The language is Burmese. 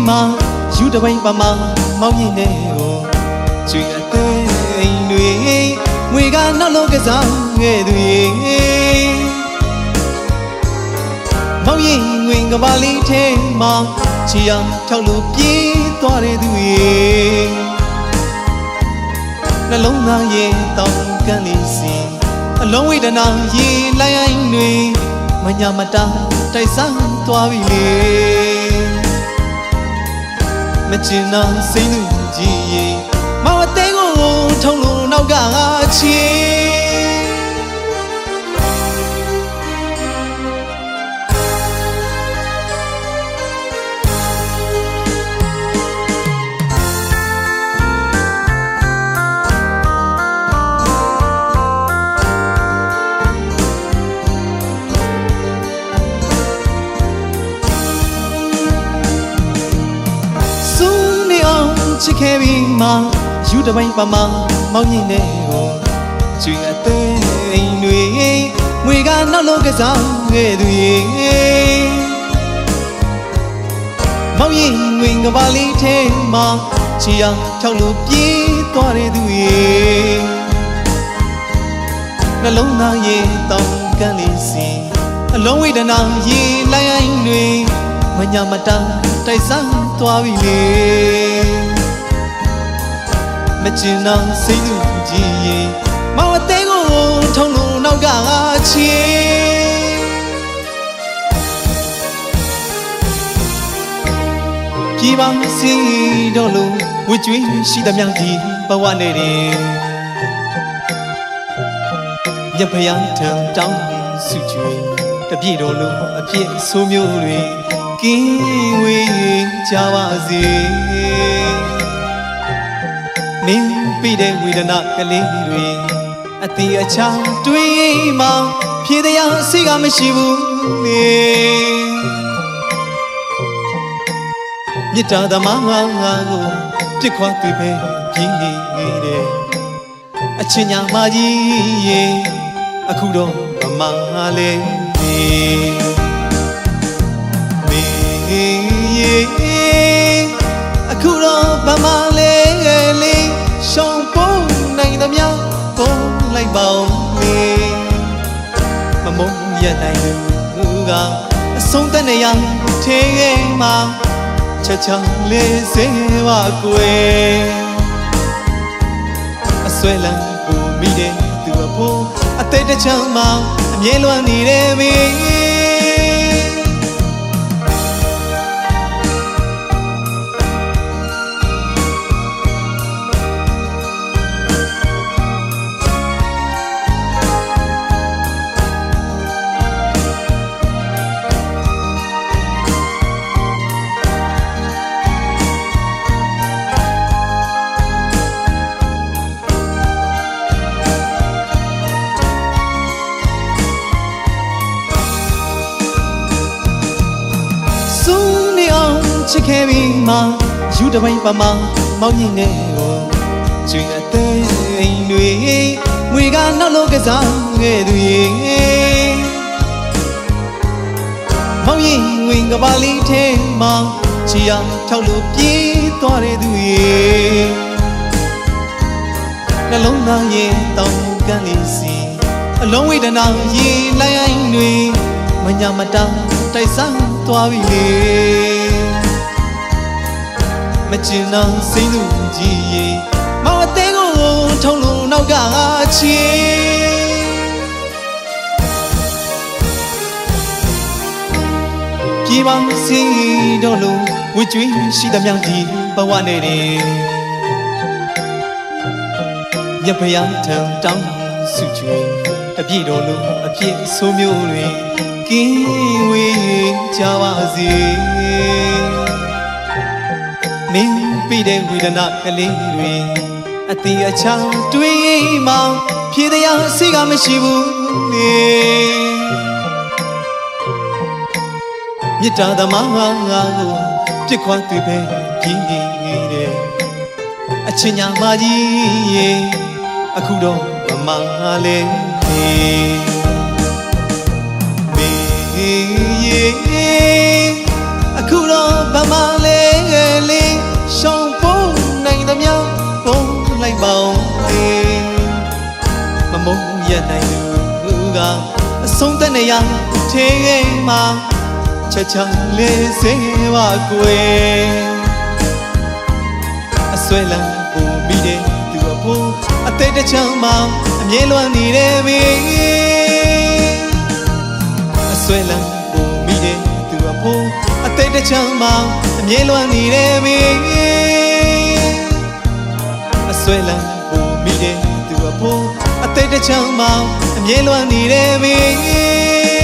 မှာယူတပိုင်းပါမှာမောင်းရင်နဲ့ကိုကျွေအသေးတွေငွေကနောက်လုံးကစားငယ်သူရေမောင်းရင်ငွေကပါလေးထဲမှာချီအောင်ထောက်လို့ပြေးသွားတဲ့သူရေနှလုံးသားရဲ့တောင်းကန်းလေးစီအလုံးဝေဒနာရေလိုက်အိုင်းတွေမညာမတာတိုက်ဆိုင်သွားပြီလေမချင်တော့စိတ်လူကြီးရေမောင်အသေးကိုထုံလို့နောက်ကချီချစ်ခဲ့ပြီးမှယူတပိုင်းပါမှာမောင်းရင်နဲ့ကိုကျွေအသေးတွေငွေကနောက်လုံးကစားငယ်သူရေမောင်းရင်ငွေကပါလေးထဲမှာချီအောင်ထောက်လို့ပြေးသွားတဲ့သူရေနှလုံးသားရဲ့တောင်းကန်းလေးစီအလုံးဝေဒနာရေလိုက်အိုင်းတွေမညာမတာတိုက်ဆိုင်သွားပြီလေမချင်တော့စိတ်လူကြီးရေမောင်အသေးကိုထုံလို့နောက်ကချီပြေးပါမစီတော့လို့ဝှကျွေးရှိသမျှဒီဘဝနဲ့တင်ညဖျားထံတောင်းစုချွေတပြည့်တော်လို့အပြည့်ဆိုးမျိုးတွေကင်းဝေးကြပါစေမင်းပြတဲ့ဝေဒနာကလေးတွေအတီးအချာတွေးမှဖြေတရားစိတ်ကမရှိဘူးလေမေတ္တာသမားငါကိုပြစ်ခွာသူပဲကြီးနေတဲ့အချင်းညာမကြီးရေအခုတော့မမလေးမေရေအခုတော့ဗမာလေးလေးရှောင်းပုံနိုင်သမျှပုံလိုက်ပါဦးလေမမုန်းရနိုင်လူကအဆုံးတနေရထေးခဲ့မှာချက်ချလေးစေပါကွယ်အဆွဲလန်းကိုမိတဲ့သူအဖို့အသေးတချမ်းမှအမြဲလွမ်းနေတယ်မင်းချစ်ခဲ့ပြီးမှယူတပိုင်းပါမှာမောင်းရင်နဲ့ကိုကျွေအသေးတွေငွေကနောက်လုံးကစားငယ်သူရေမောင်းရင်ငွေကပါလေးထဲမှာချီအောင်ထောက်လို့ပြေးသွားတဲ့သူရေနှလုံးသားရဲ့တောင်းကန်းလေးစီအလုံးဝေဒနာရေလိုက်အိုင်းတွေမညာမတာတိုက်ဆိုင်သွားပြီလေမချင်တော့စိတ်လူကြီးရေမောင်အသေးကိုထုံလို့နောက်ကချီပြေးပါမစီတော့လို့ဝှကျွေးရှိသမျှဒီဘဝနဲ့တင်ညဖျားထံတောင်းစုချွေတပြည့်တော်လို့အပြည့်ဆိုးမျိုးတွေကင်းဝေးကြပါစေမင်းပြတဲ့ဝေဒနာကလေးတွေအတီးအချာတွေးမှဖြေတရားစိတ်ကမရှိဘူးလေမေတ္တာသမားငါကိုပြစ်ခွာသူပဲကြီးနေတဲ့အချင်းညာမကြီးရေအခုတော့မမလေးမေရေအခုတော့ဗမာလေး ပေါင်းလေးမမုန်းရနိုင်သူကအဆုံးသက်နေရထေးမှာချက်ချလေးစေပါကွယ်အဆွဲလန်းပုံမိတဲ့သူအဖို့အသေးတစ်ချမ်းမှအမြဲလွမ်းနေတယ်မင်းအဆွဲလန်းပုံမိတဲ့သူအဖို့အသေးတစ်ချမ်းမှအမြဲလွမ်းနေတယ်မင်းအဆွဲလန်းပုံမိတဲ့သူအဖို့အသေးတစ်ချမ်းမှအမြဲလွမ်းနေတယ်မင်း